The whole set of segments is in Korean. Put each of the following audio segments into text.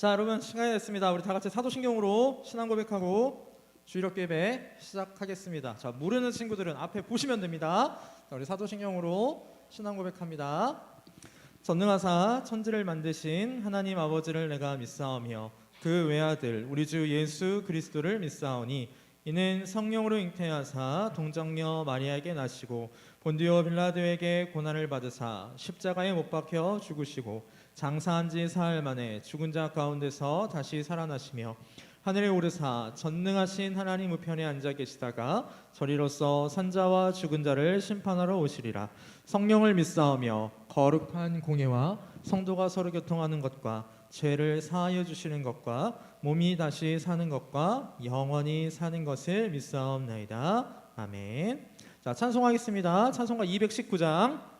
자, 여러분 시간이 됐습니다. 우리 다 같이 사도신경으로 신앙 고백하고 주일학교 예배 시작하겠습니다. 자, 모르는 친구들은 앞에 보시면 됩니다. 자, 우리 사도신경으로 신앙 고백합니다. 전능하사 천지를 만드신 하나님 아버지를 내가 믿사오며 그 외아들 우리 주 예수 그리스도를 믿사오니 이는 성령으로 잉태하사 동정녀 마리아에게 나시고 본디오 빌라도에게 고난을 받으사 십자가에 못 박혀 죽으시고 장사한 지 사흘 만에 죽은 자 가운데서 다시 살아나시며 하늘에 오르사 전능하신 하나님 우편에 앉아 계시다가 저리로서 산자와 죽은 자를 심판하러 오시리라. 성령을 믿사오며 거룩한 공예와 성도가 서로 교통하는 것과 죄를 사하여 주시는 것과 몸이 다시 사는 것과 영원히 사는 것을 믿사옵나이다. 아멘. 자, 찬송하겠습니다. 찬송가 219장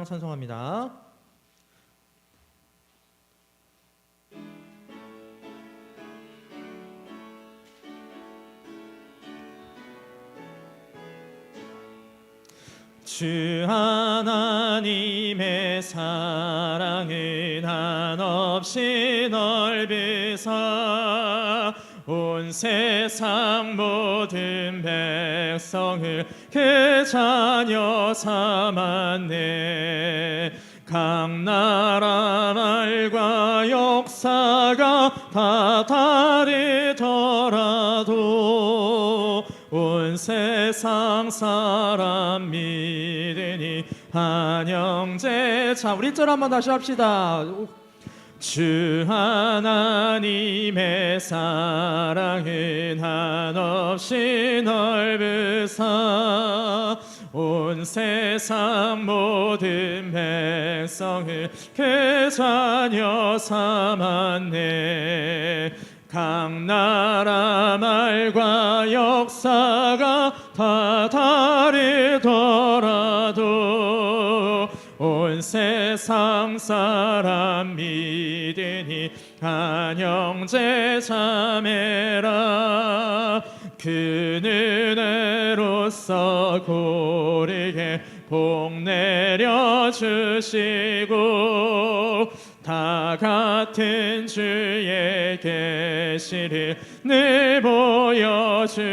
찬송합니다. 주 하나님의 사랑은 한없이 넓으사 온 세상 모든 백성을 그 자녀 삼았네. 각 나라 말과 역사가 다 다르더라도 온 세상 사람 믿으니 한 형제. 자, 우리 1절 한번 다시 합시다. 주 하나님의 사랑은 한없이 넓으사 온 세상 모든 백성을 그 자녀 삼았네. 각 나라 말과 역사가 다 다르더라도 온 세상 사람 믿으니 한 형제 자매라. 그 은혜로서 고르게 복 내려 주시고 다 같은 주의 계시를 늘 보여주시네.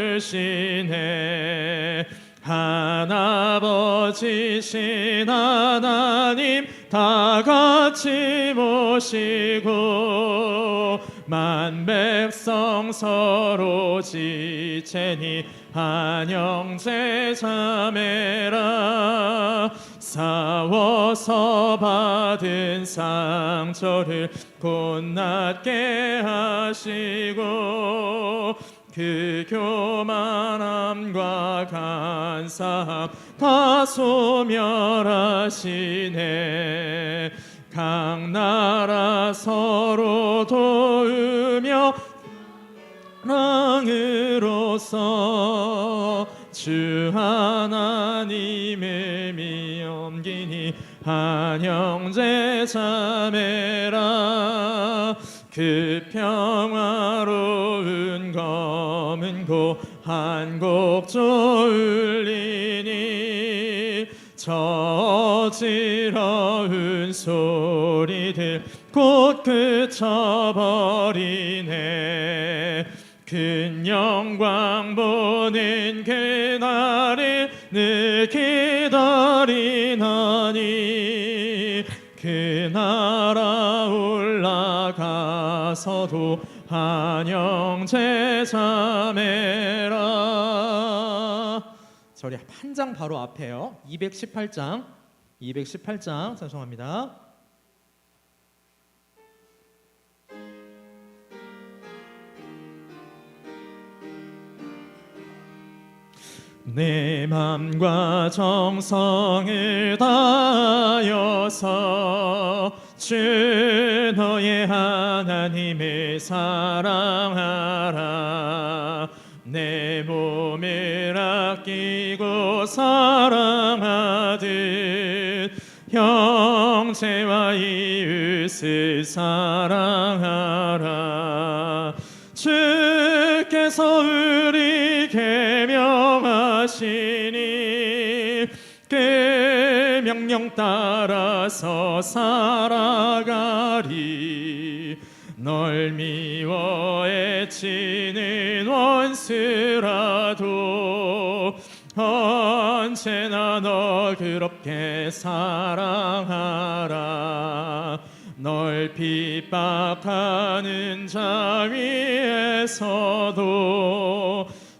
하나버지신 하나님 다 같이 모시고 만 백성 서로 지체니 한 형제 자매라. 싸워서 받은 상처를 곧낫게 하시고 그 교만함과 간사함 다 소멸하시네. 각 나라 서로 도우며 사랑으로서 주 하나님을 미엄기니 한 형제 자매라. 그 평화로운 검은고 한 곡 졸리니 저 어지러운 소리들 곧 그쳐버리네. 큰 영광 보는 그날을 늘 기다리나니 그 나라 올라가서도 한 형제 자매라. 저리 한 장 바로 앞에요. 218장 찬송합니다. 내 맘과 정성을 다하여서 주 너의 하나님을 사랑하라. 내 몸을 아끼고 사랑하듯 형제와 이웃을 사랑하라. 주께서 우리에게 명하시니 그 명령 명령 따라서 살아가리. 널 미워 애치는 원수라도 언제나 널 그렇게 사랑하라. 널 핍박하는 자 위에서도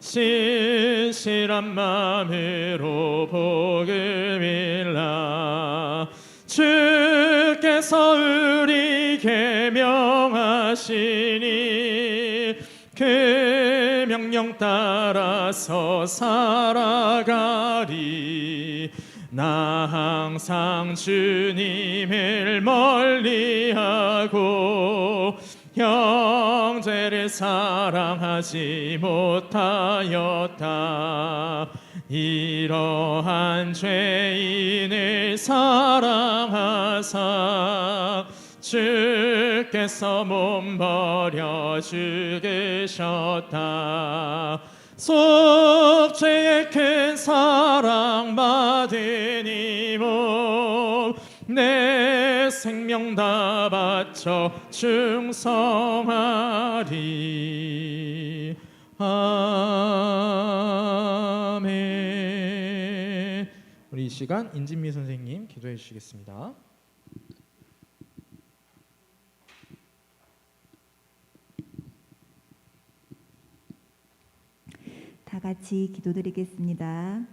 신실한 마음으로 복음일라. 주께서 우리에게 명하시니 그 명령 따라서 살아가리. 나 항상 주님을 멀리하고 형제를 사랑하지 못하였다. 이러한 죄인을 사랑하사 주께서 몸 버려 죽으셨다. 속죄의 큰 사랑 받은 이 몸 내 생명 다 바쳐 충성하리. 아멘. 우리 이 시간 인진미 선생님 기도해 주시겠습니다. 다 같이 기도드리겠습니다.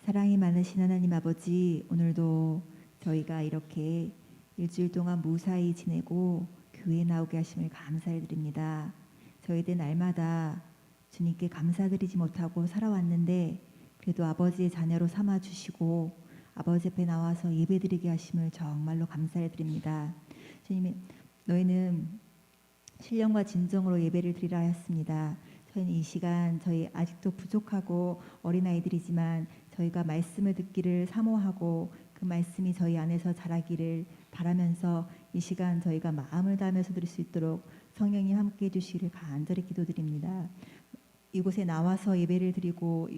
사랑이 많으신 하나님 아버지, 오늘도 저희가 이렇게 일주일 동안 무사히 지내고 교회에 나오게 하심을 감사해 드립니다. 저희들 날마다 주님께 감사드리지 못하고 살아왔는데 그래도 아버지의 자녀로 삼아주시고 아버지 앞에 나와서 예배드리게 하심을 정말로 감사해 드립니다. 주님, 너희는 신령과 진정으로 예배를 드리라 하였습니다. 저희는 이 시간 저희 아직도 부족하고 어린아이들이지만 저희가 말씀을 듣기를 사모하고 그 말씀이 저희 안에서 자라기를 바라면서 이 시간 저희가 마음을 다하면서 드릴 수 있도록 성령님 함께해 주시기를 간절히 기도드립니다. 이곳에 나와서 예배를 드리고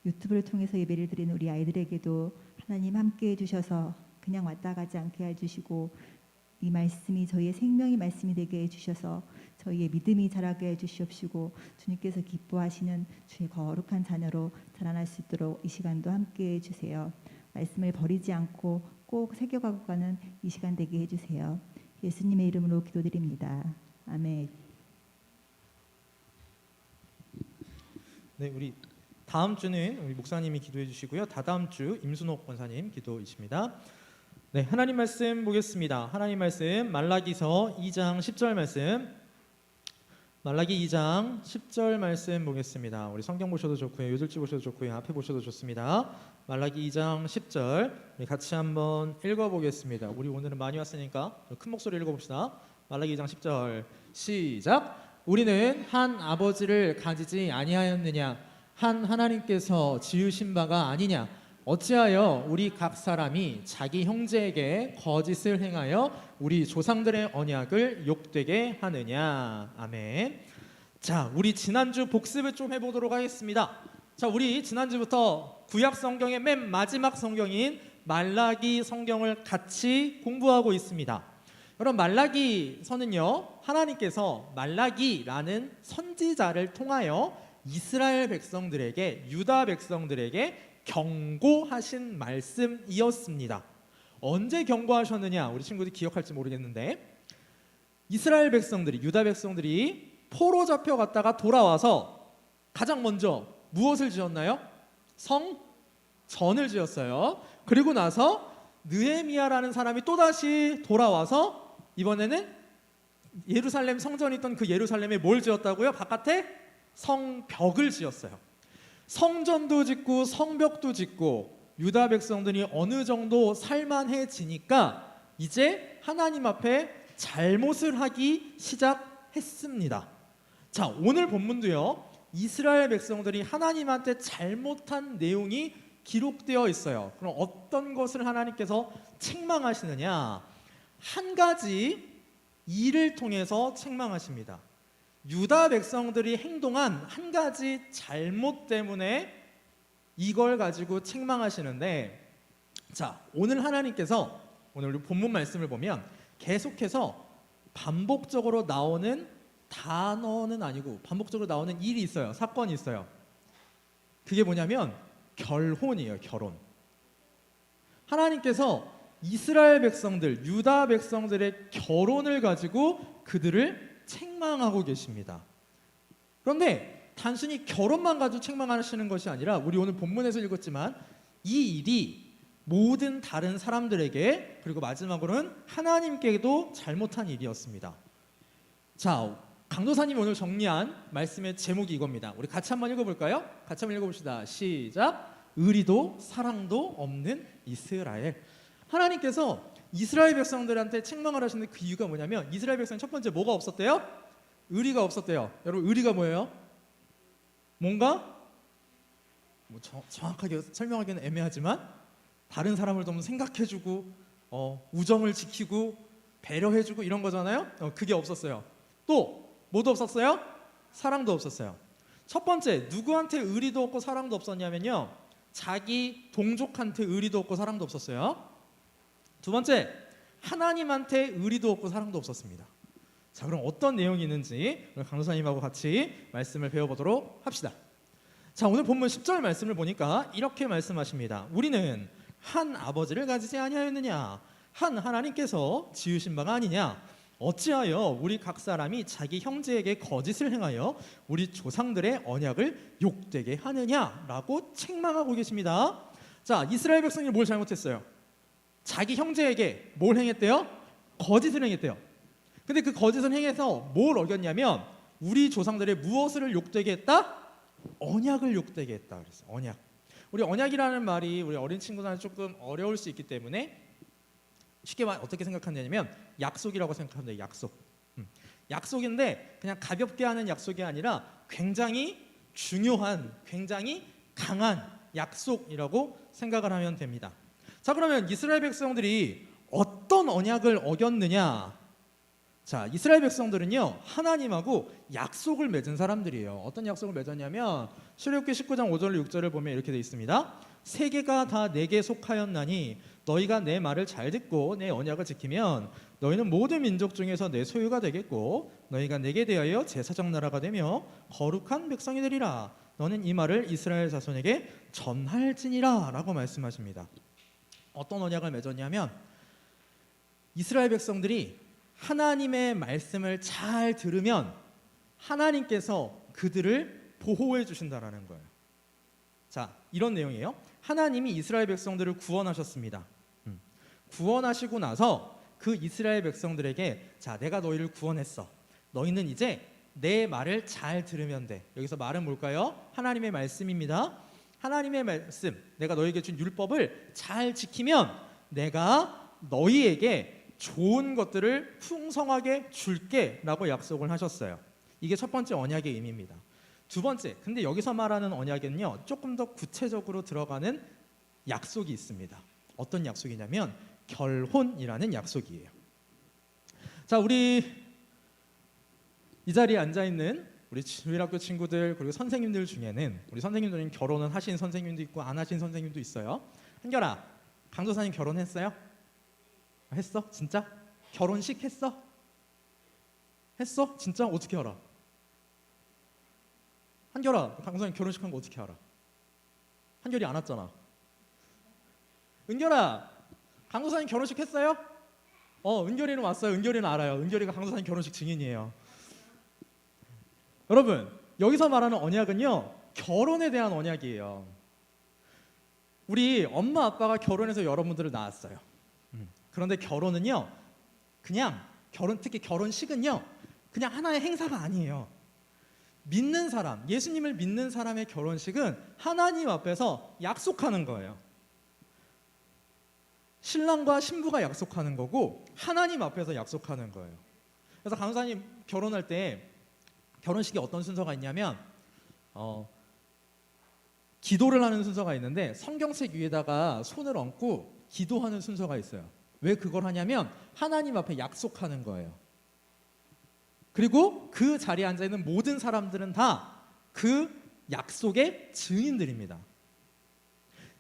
유튜브를 통해서 예배를 드리는 우리 아이들에게도 하나님 함께해 주셔서 그냥 왔다 가지 않게 해주시고 이 말씀이 저희의 생명의 말씀이 되게 해주셔서 저희의 믿음이 자라게 해주시옵시고 주님께서 기뻐하시는 주의 거룩한 자녀로 자라날 수 있도록 이 시간도 함께해 주세요. 말씀을 버리지 않고 꼭 새겨가고 가는 이 시간 되게 해주세요. 예수님의 이름으로 기도드립니다. 아멘. 네, 우리 다음 주는 우리 목사님이 기도해 주시고요. 다다음 주 임순옥 권사님 기도이십니다. 네, 하나님 말씀 보겠습니다. 하나님 말씀 말라기서 2장 10절 말씀. 말라기 2장 10절 말씀 보겠습니다. 우리 성경 보셔도 좋고요. 요절지 보셔도 좋고요. 앞에 보셔도 좋습니다. 말라기 2장 10절 우리 같이 한번 읽어보겠습니다. 우리 오늘은 많이 왔으니까 큰 목소리 읽어봅시다. 말라기 2장 10절 시작. 우리는 한 아버지를 가지지 아니하였느냐? 한 하나님께서 지으신 바가 아니냐? 어찌하여 우리 각 사람이 자기 형제에게 거짓을 행하여 우리 조상들의 언약을 욕되게 하느냐? 아멘. 자, 우리 지난주 복습을 좀 해보도록 하겠습니다. 자, 우리 지난주부터 구약 성경의 맨 마지막 성경인 말라기 성경을 같이 공부하고 있습니다. 여러분, 말라기서는요, 하나님께서 말라기라는 선지자를 통하여 이스라엘 백성들에게, 유다 백성들에게 경고하신 말씀이었습니다. 언제 경고하셨느냐? 우리 친구들이 기억할지 모르겠는데 이스라엘 백성들이, 유다 백성들이 포로 잡혀갔다가 돌아와서 가장 먼저 무엇을 지었나요? 성전을 지었어요. 그리고 나서 느헤미야라는 사람이 또다시 돌아와서 이번에는 예루살렘 성전이 있던 그 예루살렘에 뭘 지었다고요? 바깥에 성벽을 지었어요. 성전도 짓고 성벽도 짓고 유다 백성들이 어느 정도 살만해지니까 이제 하나님 앞에 잘못을 하기 시작했습니다. 자, 오늘 본문도요, 이스라엘 백성들이 하나님한테 잘못한 내용이 기록되어 있어요. 그럼 어떤 것을 하나님께서 책망하시느냐? 한 가지 일을 통해서 책망하십니다. 유다 백성들이 행동한 한 가지 잘못 때문에 이걸 가지고 책망하시는데 자, 오늘 하나님께서 오늘 우리 본문 말씀을 보면 계속해서 반복적으로 나오는 단어는 아니고 반복적으로 나오는 일이 있어요. 사건이 있어요. 그게 뭐냐면 결혼이에요. 결혼. 하나님께서 이스라엘 백성들, 유다 백성들의 결혼을 가지고 그들을 책망하고 계십니다. 그런데 단순히 결혼만 가지고 책망하시는 것이 아니라 우리 오늘 본문에서 읽었지만 이 일이 모든 다른 사람들에게 그리고 마지막으로는 하나님께도 잘못한 일이었습니다. 자, 강도사님이 오늘 정리한 말씀의 제목이 이겁니다. 우리 같이 한번 읽어볼까요? 같이 한번 읽어봅시다. 시작. 의리도 사랑도 없는 이스라엘. 하나님께서 이스라엘 백성들한테 책망을 하시는 그 이유가 뭐냐면 이스라엘 백성은 첫 번째 뭐가 없었대요? 의리가 없었대요. 여러분 의리가 뭐예요? 뭔가 정확하게 설명하기는 애매하지만 다른 사람을 좀 생각해주고 우정을 지키고 배려해주고 이런 거잖아요. 그게 없었어요. 또 뭐도 없었어요? 사랑도 없었어요. 첫 번째 누구한테 의리도 없고 사랑도 없었냐면요, 자기 동족한테 의리도 없고 사랑도 없었어요. 두 번째, 하나님한테 의리도 없고 사랑도 없었습니다. 자, 그럼 어떤 내용이 있는지 강도사님하고 같이 말씀을 배워보도록 합시다. 자, 오늘 본문 10절 말씀을 보니까 이렇게 말씀하십니다. 우리는 한 아버지를 가지지 아니하였느냐? 한 하나님께서 지으신 바가 아니냐? 어찌하여 우리 각 사람이 자기 형제에게 거짓을 행하여 우리 조상들의 언약을 욕되게 하느냐라고 책망하고 계십니다. 자, 이스라엘 백성이 뭘 잘못했어요? 자기 형제에게 뭘 행했대요? 거짓을 행했대요. 근데 그 거짓을 행해서 뭘 어겼냐면 우리 조상들의 무엇을 욕되게 했다? 언약을 욕되게 했다 그랬어요. 언약. 우리 언약이라는 말이 우리 어린 친구들한테 조금 어려울 수 있기 때문에 쉽게 어떻게 생각하냐면 약속이라고 생각하면 돼요. 약속. 약속인데 그냥 가볍게 하는 약속이 아니라 굉장히 중요한, 굉장히 강한 약속이라고 생각을 하면 됩니다. 자, 그러면 이스라엘 백성들이 어떤 언약을 어겼느냐? 자, 이스라엘 백성들은요 하나님하고 약속을 맺은 사람들이에요. 어떤 약속을 맺었냐면 출애굽기 19장 5절 6절을 보면 이렇게 되어 있습니다. 세계가 다 내게 속하였나니 너희가 내 말을 잘 듣고 내 언약을 지키면 너희는 모든 민족 중에서 내 소유가 되겠고 너희가 내게 대하여 제사장 나라가 되며 거룩한 백성이 되리라. 너는 이 말을 이스라엘 자손에게 전할지니라 라고 말씀하십니다. 어떤 언약을 맺었냐면 이스라엘 백성들이 하나님의 말씀을 잘 들으면 하나님께서 그들을 보호해 주신다라는 거예요. 자, 이런 내용이에요. 하나님이 이스라엘 백성들을 구원하셨습니다. 구원하시고 나서 그 이스라엘 백성들에게 자, 내가 너희를 구원했어. 너희는 이제 내 말을 잘 들으면 돼. 여기서 말은 뭘까요? 하나님의 말씀입니다. 하나님의 말씀, 내가 너희에게 준 율법을 잘 지키면 내가 너희에게 좋은 것들을 풍성하게 줄게 라고 약속을 하셨어요. 이게 첫 번째 언약의 의미입니다. 두 번째, 근데 여기서 말하는 언약은요 조금 더 구체적으로 들어가는 약속이 있습니다. 어떤 약속이냐면 결혼이라는 약속이에요. 자, 우리 이 자리에 앉아있는 우리 주일학교 친구들 그리고 선생님들 중에는 우리 선생님들은 결혼은 하신 선생님도 있고 안 하신 선생님도 있어요. 한결아, 강도사님 결혼했어요? 했어? 진짜? 결혼식 했어? 했어? 진짜? 어떻게 알아? 한결아, 강도사님 결혼식 한 거 어떻게 알아? 한결이 안 왔잖아. 은결아, 강도사님 결혼식 했어요? 은결이는 왔어요. 은결이는 알아요. 은결이가 강도사님 결혼식 증인이에요. 여러분, 여기서 말하는 언약은요 결혼에 대한 언약이에요. 우리 엄마 아빠가 결혼해서 여러분들을 낳았어요. 그런데 결혼은요 그냥 특히 결혼식은요 그냥 하나의 행사가 아니에요. 믿는 사람, 예수님을 믿는 사람의 결혼식은 하나님 앞에서 약속하는 거예요. 신랑과 신부가 약속하는 거고 하나님 앞에서 약속하는 거예요. 그래서 강사님 결혼할 때 결혼식에 어떤 순서가 있냐면 기도를 하는 순서가 있는데 성경책 위에다가 손을 얹고 기도하는 순서가 있어요. 왜 그걸 하냐면 하나님 앞에 약속하는 거예요. 그리고 그 자리에 앉아있는 모든 사람들은 다 그 약속의 증인들입니다.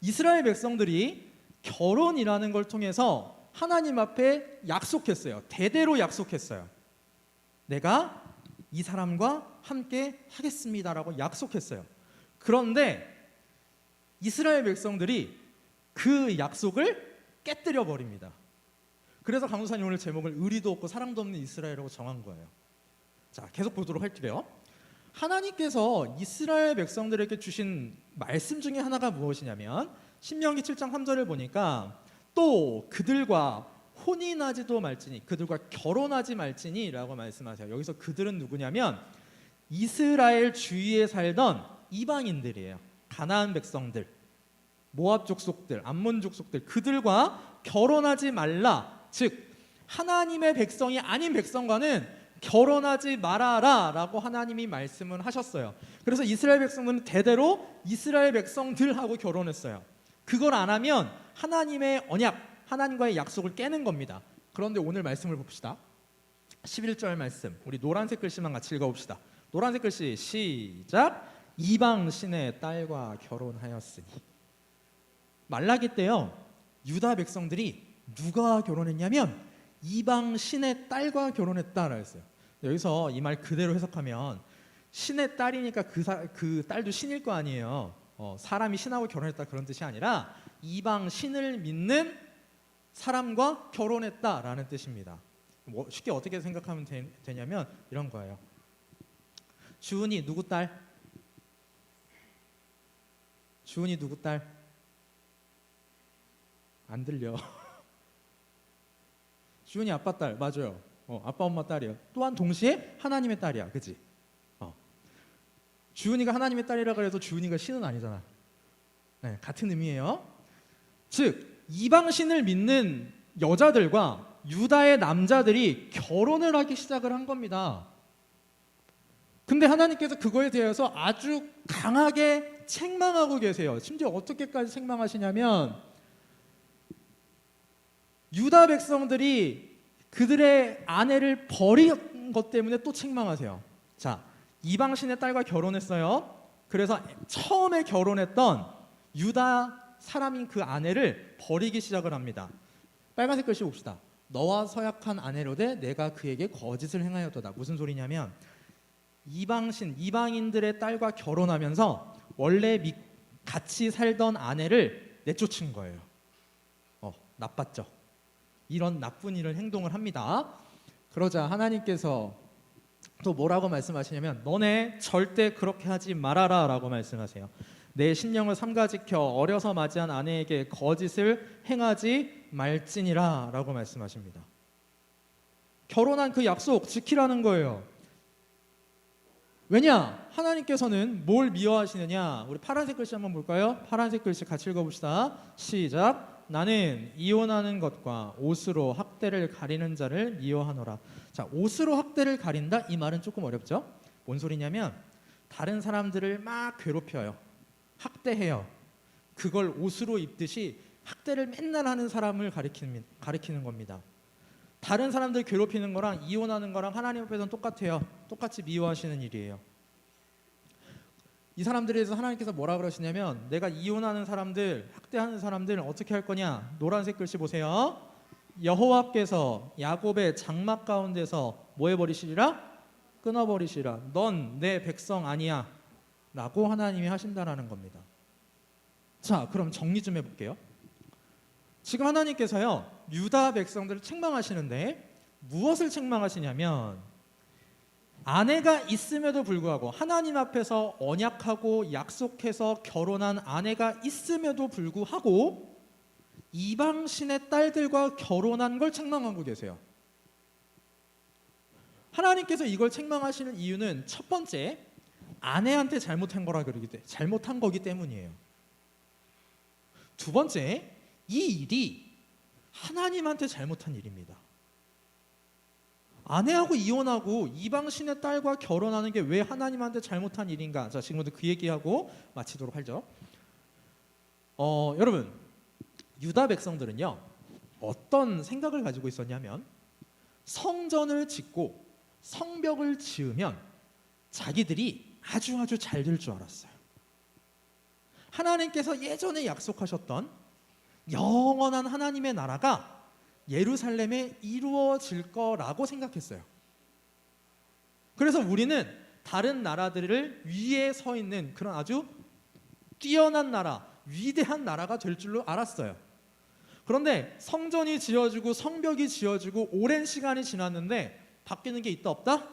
이스라엘 백성들이 결혼이라는 걸 통해서 하나님 앞에 약속했어요. 대대로 약속했어요. 내가 이 사람과 함께 하겠습니다라고 약속했어요. 그런데 이스라엘 백성들이 그 약속을 깨뜨려 버립니다. 그래서 강도사님 오늘 제목을 의리도 없고 사랑도 없는 이스라엘이라고 정한 거예요. 자, 계속 보도록 할게요. 하나님께서 이스라엘 백성들에게 주신 말씀 중에 하나가 무엇이냐면 신명기 7장 3절을 보니까 또 그들과 혼인하지도 말지니 그들과 결혼하지 말지니 라고 말씀하세요. 여기서 그들은 누구냐면 이스라엘 주위에 살던 이방인들이에요. 가나안 백성들, 모압 족속들, 암몬 족속들, 그들과 결혼하지 말라. 즉 하나님의 백성이 아닌 백성과는 결혼하지 말아라 라고 하나님이 말씀을 하셨어요. 그래서 이스라엘 백성들은 대대로 이스라엘 백성들하고 결혼했어요. 그걸 안 하면 하나님의 언약, 하나님과의 약속을 깨는 겁니다. 그런데 오늘 말씀을 봅시다. 11절 말씀, 우리 노란색 글씨만 같이 읽어봅시다. 노란색 글씨 시작. 이방 신의 딸과 결혼하였으니. 말라기 때요, 유다 백성들이 누가 결혼했냐면 이방 신의 딸과 결혼했다라 했어요. 여기서 이 말 그대로 해석하면 신의 딸이니까 그 딸도 신일 거 아니에요. 사람이 신하고 결혼했다 그런 뜻이 아니라 이방 신을 믿는 사람과 결혼했다라는 뜻입니다. 쉽게 어떻게 생각하면 되냐면 이런 거예요. 주은이 누구 딸? 주은이 누구 딸? 안 들려. 주은이 아빠 딸 맞아요. 아빠 엄마 딸이에요. 또한 동시에 하나님의 딸이야, 그렇지? 주은이가 하나님의 딸이라 그래도 주은이가 신은 아니잖아. 네, 같은 의미예요. 즉 이방 신을 믿는 여자들과 유다의 남자들이 결혼을 하기 시작을 한 겁니다. 근데 하나님께서 그거에 대해서 아주 강하게 책망하고 계세요. 심지어 어떻게까지 책망하시냐면 유다 백성들이 그들의 아내를 버린 것 때문에 또 책망하세요. 자, 이방신의 딸과 결혼했어요. 그래서 처음에 결혼했던 유다 사람인 그 아내를 버리기 시작을 합니다. 빨간색 글씨 봅시다. 너와 서약한 아내로되 내가 그에게 거짓을 행하였도다. 무슨 소리냐면 이방신, 이방인들의 딸과 결혼하면서 원래 같이 살던 아내를 내쫓은 거예요. 나빴죠. 이런 나쁜 일을 행동을 합니다. 그러자 하나님께서 또 뭐라고 말씀하시냐면 너네 절대 그렇게 하지 말아라 라고 말씀하세요. 내 신령을 삼가지켜 어려서 맞이한 아내에게 거짓을 행하지 말지니라 라고 말씀하십니다. 결혼한 그 약속 지키라는 거예요. 왜냐? 하나님께서는 뭘 미워하시느냐? 우리 파란색 글씨 한번 볼까요? 파란색 글씨 같이 읽어봅시다. 시작. 나는 이혼하는 것과 옷으로 학대를 가리는 자를 미워하노라. 자, 옷으로 학대를 가린다? 이 말은 조금 어렵죠? 뭔 소리냐면 다른 사람들을 막 괴롭혀요. 학대해요. 그걸 옷으로 입듯이 학대를 맨날 하는 사람을 가리키는 겁니다. 다른 사람들 괴롭히는 거랑 이혼하는 거랑 하나님 앞에서는 똑같아요. 똑같이 미워하시는 일이에요. 이 사람들에 대해서 하나님께서 뭐라 그러시냐면 내가 이혼하는 사람들, 학대하는 사람들 어떻게 할 거냐? 노란색 글씨 보세요. 여호와께서 야곱의 장막 가운데서 뭐 해버리시리라? 끊어버리시리라. 넌 내 백성 아니야 라고 하나님이 하신다라는 겁니다. 자, 그럼 정리 좀 해볼게요. 지금 하나님께서요 유다 백성들을 책망하시는데 무엇을 책망하시냐면 아내가 있음에도 불구하고 하나님 앞에서 언약하고 약속해서 결혼한 아내가 있음에도 불구하고 이방신의 딸들과 결혼한 걸 책망하고 계세요. 하나님께서 이걸 책망하시는 이유는 첫 번째, 아내한테 잘못한 거기 때문이에요. 두 번째, 이 일이 하나님한테 잘못한 일입니다. 아내하고 이혼하고 이방신의 딸과 결혼하는 게 왜 하나님한테 잘못한 일인가? 자, 지금부터 그 얘기하고 마치도록 하죠. 여러분, 유다 백성들은요 어떤 생각을 가지고 있었냐면 성전을 짓고 성벽을 지으면 자기들이 아주 잘 될 줄 알았어요. 하나님께서 예전에 약속하셨던 영원한 하나님의 나라가 예루살렘에 이루어질 거라고 생각했어요. 그래서 우리는 다른 나라들을 위에 서 있는 그런 아주 뛰어난 나라, 위대한 나라가 될 줄로 알았어요. 그런데 성전이 지어지고 성벽이 지어지고 오랜 시간이 지났는데 바뀌는 게 있다 없다?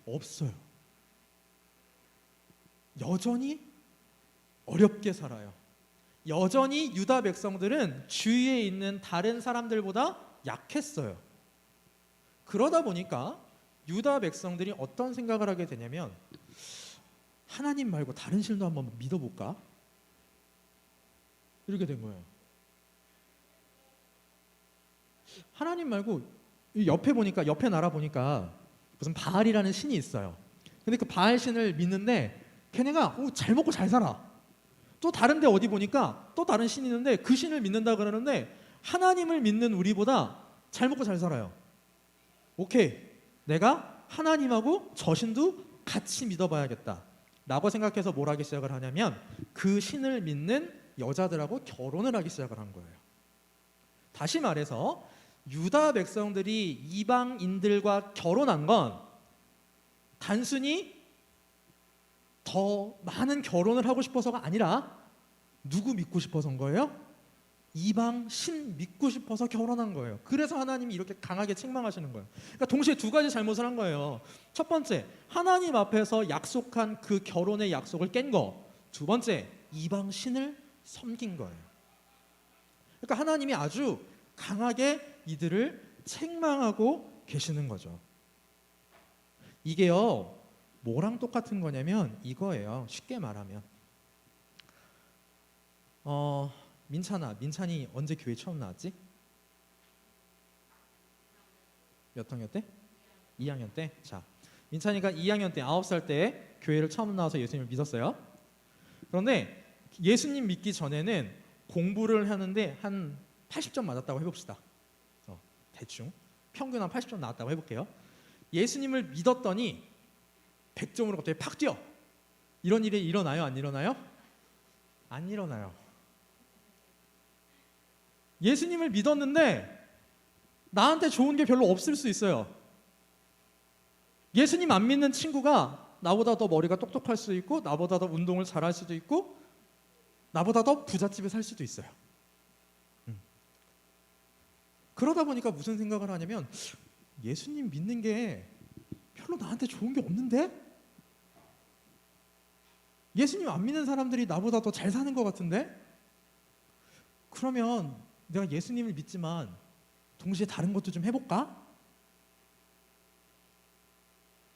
없어요. 여전히 어렵게 살아요. 여전히 유다 백성들은 주위에 있는 다른 사람들보다 약했어요. 그러다 보니까 유다 백성들이 어떤 생각을 하게 되냐면 하나님 말고 다른 신도 한번 믿어볼까? 이렇게 된 거예요. 하나님 말고 옆에 보니까 옆에 나라 보니까 무슨 바알이라는 신이 있어요. 근데 그 바알 신을 믿는데 걔네가 잘 먹고 잘 살아. 또 다른데 어디 보니까 또 다른 신이 있는데 그 신을 믿는다 그러는데 하나님을 믿는 우리보다 잘 먹고 잘 살아요. 오케이, 내가 하나님하고 저 신도 같이 믿어봐야겠다 라고 생각해서 뭘 하기 시작을 하냐면 그 신을 믿는 여자들하고 결혼을 하기 시작을 한 거예요. 다시 말해서 유다 백성들이 이방인들과 결혼한 건 단순히 더 많은 결혼을 하고 싶어서가 아니라 누구 믿고 싶어서인 거예요? 이방 신 믿고 싶어서 결혼한 거예요. 그래서 하나님이 이렇게 강하게 책망하시는 거예요. 그러니까 동시에 두 가지 잘못을 한 거예요. 첫 번째, 하나님 앞에서 약속한 그 결혼의 약속을 깬 거. 두 번째, 이방 신을 섬긴 거예요. 그러니까 하나님이 아주 강하게 이들을 책망하고 계시는 거죠. 이게요, 뭐랑 똑같은 거냐면 이거예요. 쉽게 말하면 민찬이 언제 교회 처음 나왔지? 몇 학년 때? 2학년 때? 자, 민찬이가 2학년 때 9살 때 교회를 처음 나와서 예수님을 믿었어요. 그런데 예수님 믿기 전에는 공부를 하는데 한 80점 맞았다고 해봅시다. 대충 평균 한 80점 나왔다고 해볼게요. 예수님을 믿었더니 100점으로 갑자기 팍 뛰어. 이런 일이 일어나요? 안 일어나요? 안 일어나요. 예수님을 믿었는데 나한테 좋은 게 별로 없을 수 있어요. 예수님 안 믿는 친구가 나보다 더 머리가 똑똑할 수도 있고 나보다 더 운동을 잘할 수도 있고 나보다 더 부잣집에 살 수도 있어요. 그러다 보니까 무슨 생각을 하냐면 예수님 믿는 게 별로 나한테 좋은 게 없는데? 예수님 안 믿는 사람들이 나보다 더 잘 사는 것 같은데? 그러면 내가 예수님을 믿지만 동시에 다른 것도 좀 해볼까?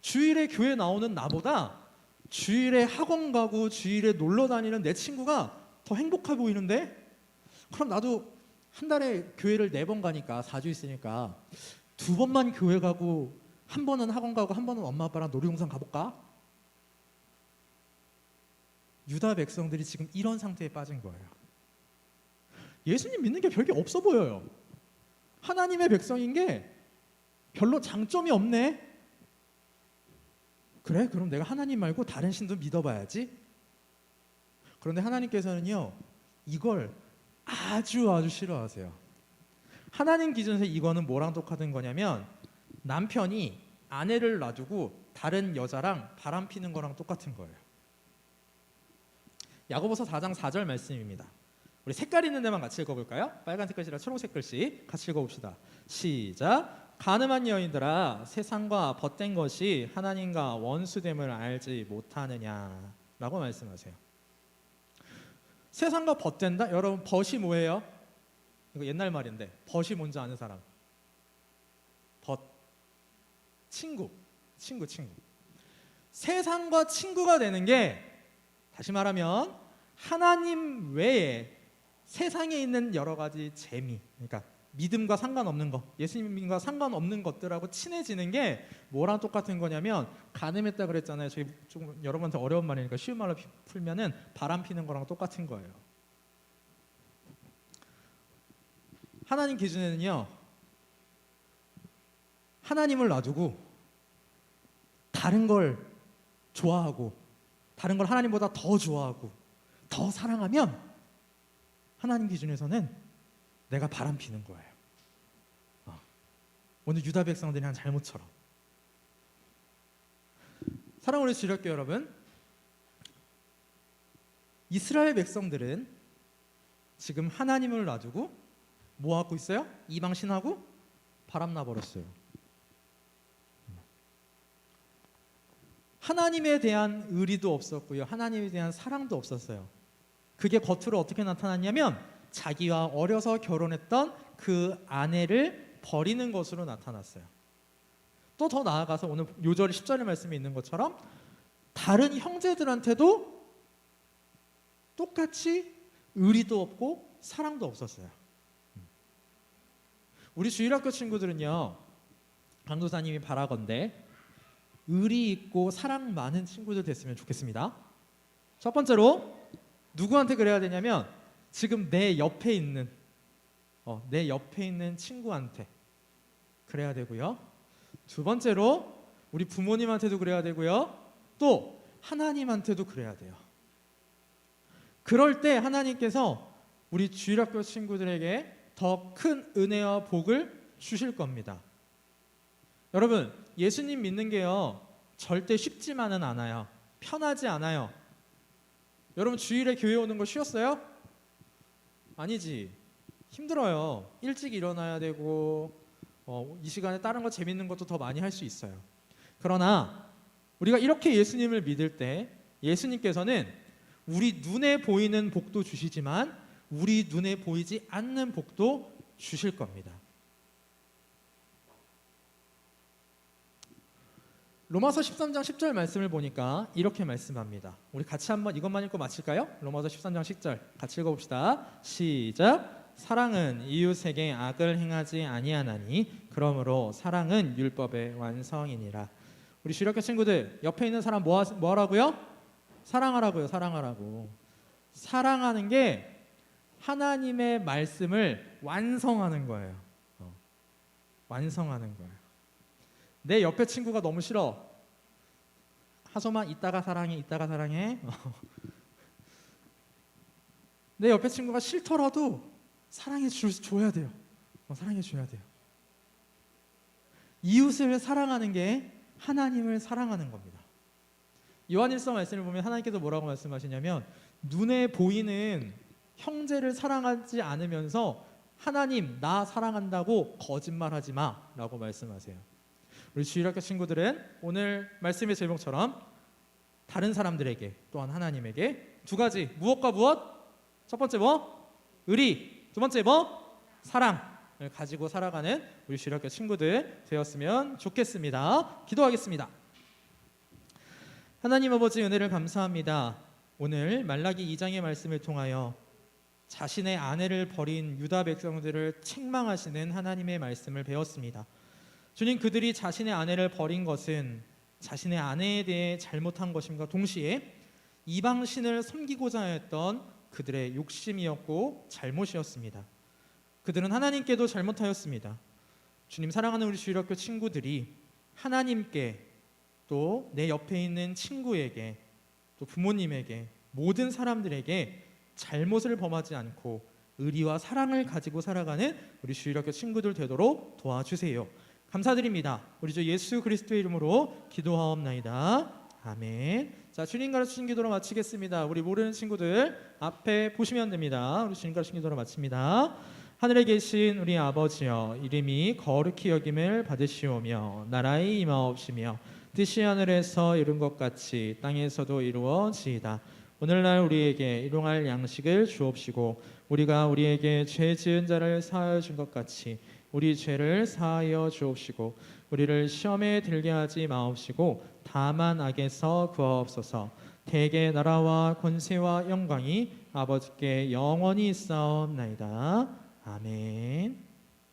주일에 교회 나오는 나보다 주일에 학원 가고 주일에 놀러 다니는 내 친구가 더 행복해 보이는데? 그럼 나도 한 달에 교회를 4번 가니까 4주 있으니까 2번만 교회 가고 한 번은 학원 가고 한 번은 엄마 아빠랑 놀이동산 가볼까? 유다 백성들이 지금 이런 상태에 빠진 거예요. 예수님 믿는 게 별게 없어 보여요. 하나님의 백성인 게 별로 장점이 없네. 그래? 그럼 내가 하나님 말고 다른 신도 믿어봐야지. 그런데 하나님께서는요, 이걸 아주 싫어하세요. 하나님 기준에서 이거는 뭐랑 똑같은 거냐면 남편이 아내를 놔두고 다른 여자랑 바람 피는 거랑 똑같은 거예요. 야고보서 4장 4절 말씀입니다. 우리 색깔 있는 데만 같이 읽어볼까요? 빨간색 글씨랑 초록색 글씨 같이 읽어봅시다. 시작. 가늠한 여인들아, 세상과 벗된 것이 하나님과 원수됨을 알지 못하느냐 라고 말씀하세요. 세상과 벗된다? 여러분, 벗이 뭐예요? 이거 옛날 말인데 벗이 뭔지 아는 사람? 벗, 친구. 세상과 친구가 되는 게 다시 말하면 하나님 외에 세상에 있는 여러 가지 재미, 그러니까 믿음과 상관없는 것, 예수님과 상관없는 것들하고 친해지는 게 뭐랑 똑같은 거냐면 가늠했다 그랬잖아요. 저희 조금 여러분한테 어려운 말이니까 쉬운 말로 풀면은 바람 피는 거랑 똑같은 거예요. 하나님 기준에는요, 하나님을 놔두고 다른 걸 좋아하고 다른 걸 하나님보다 더 좋아하고 더 사랑하면 하나님 기준에서는 내가 바람 피는 거예요. 오늘 유다 백성들이 한 잘못처럼. 사랑하는 우리 주일학교 여러분, 이스라엘 백성들은 지금 하나님을 놔두고 뭐 하고 있어요? 이방 신하고 바람나 버렸어요. 하나님에 대한 의리도 없었고요, 하나님에 대한 사랑도 없었어요. 그게 겉으로 어떻게 나타났냐면 자기와 어려서 결혼했던 그 아내를 버리는 것으로 나타났어요. 또 더 나아가서 오늘 요절 10절의 말씀에 있는 것처럼 다른 형제들한테도 똑같이 의리도 없고 사랑도 없었어요. 우리 주일학교 친구들은요, 강도사님이 바라건대 의리 있고 사랑 많은 친구들 됐으면 좋겠습니다. 첫 번째로 누구한테 그래야 되냐면 지금 내 옆에 있는 친구한테 그래야 되고요. 두 번째로 우리 부모님한테도 그래야 되고요. 또 하나님한테도 그래야 돼요. 그럴 때 하나님께서 우리 주일학교 친구들에게 더 큰 은혜와 복을 주실 겁니다. 여러분, 예수님 믿는 게요, 절대 쉽지만은 않아요. 편하지 않아요. 여러분, 주일에 교회 오는 거 쉬웠어요? 아니지. 힘들어요. 일찍 일어나야 되고 이 시간에 다른 거 재밌는 것도 더 많이 할 수 있어요. 그러나 우리가 이렇게 예수님을 믿을 때 예수님께서는 우리 눈에 보이는 복도 주시지만 우리 눈에 보이지 않는 복도 주실 겁니다. 로마서 13장 10절 말씀을 보니까 이렇게 말씀합니다. 우리 같이 한번 이것만 읽고 마칠까요? 로마서 13장 10절 같이 읽어봅시다. 시작. 사랑은 이웃에게 악을 행하지 아니하나니 그러므로 사랑은 율법의 완성이니라. 우리 주일학교 친구들, 옆에 있는 사람 뭐 하라고요? 사랑하라고요. 사랑하라고. 사랑하는 게 하나님의 말씀을 완성하는 거예요. 완성하는 거예요. 내 옆에 친구가 너무 싫어. 하소만 이따가 사랑해, 이따가 사랑해. 내 옆에 친구가 싫더라도 사랑해 줘야 돼요. 사랑해 줘야 돼요. 이웃을 사랑하는 게 하나님을 사랑하는 겁니다. 요한일서 말씀을 보면 하나님께서 뭐라고 말씀하시냐면 눈에 보이는 형제를 사랑하지 않으면서 하나님 나 사랑한다고 거짓말하지 마라고 말씀하세요. 우리 주일학교 친구들은 오늘 말씀의 제목처럼 다른 사람들에게 또한 하나님에게 두 가지, 무엇과 무엇? 첫 번째 뭐? 의리. 두 번째 뭐? 사랑을 가지고 살아가는 우리 주일학교 친구들 되었으면 좋겠습니다. 기도하겠습니다. 하나님 아버지, 은혜를 감사합니다. 오늘 말라기 2장의 말씀을 통하여 자신의 아내를 버린 유다 백성들을 책망하시는 하나님의 말씀을 배웠습니다. 주님, 그들이 자신의 아내를 버린 것은 자신의 아내에 대해 잘못한 것임과 동시에 이방신을 섬기고자 했던 그들의 욕심이었고 잘못이었습니다. 그들은 하나님께도 잘못하였습니다. 주님, 사랑하는 우리 주일학교 친구들이 하나님께 또 내 옆에 있는 친구에게 또 부모님에게 모든 사람들에게 잘못을 범하지 않고 의리와 사랑을 가지고 살아가는 우리 주일학교 친구들 되도록 도와주세요. 감사드립니다. 우리 주 예수 그리스도의 이름으로 기도하옵나이다. 아멘. 자, 주님 가르치신 기도로 마치겠습니다. 우리 모르는 친구들 앞에 보시면 됩니다. 우리 주님 가르치신 기도로 마칩니다. 하늘에 계신 우리 아버지여, 이름이 거룩히 여김을 받으시오며 나라의 임하옵시며 뜻이 하늘에서 이룬 것 같이 땅에서도 이루어지이다. 오늘날 우리에게 일용할 양식을 주옵시고 우리가 우리에게 죄 지은 자를 사하여 준 것 같이 우리 죄를 사하여 주옵시고 우리를 시험에 들게 하지 마옵시고 다만 악에서 구하옵소서. 대개 나라와 권세와 영광이 아버지께 영원히 있사옵나이다. 아멘.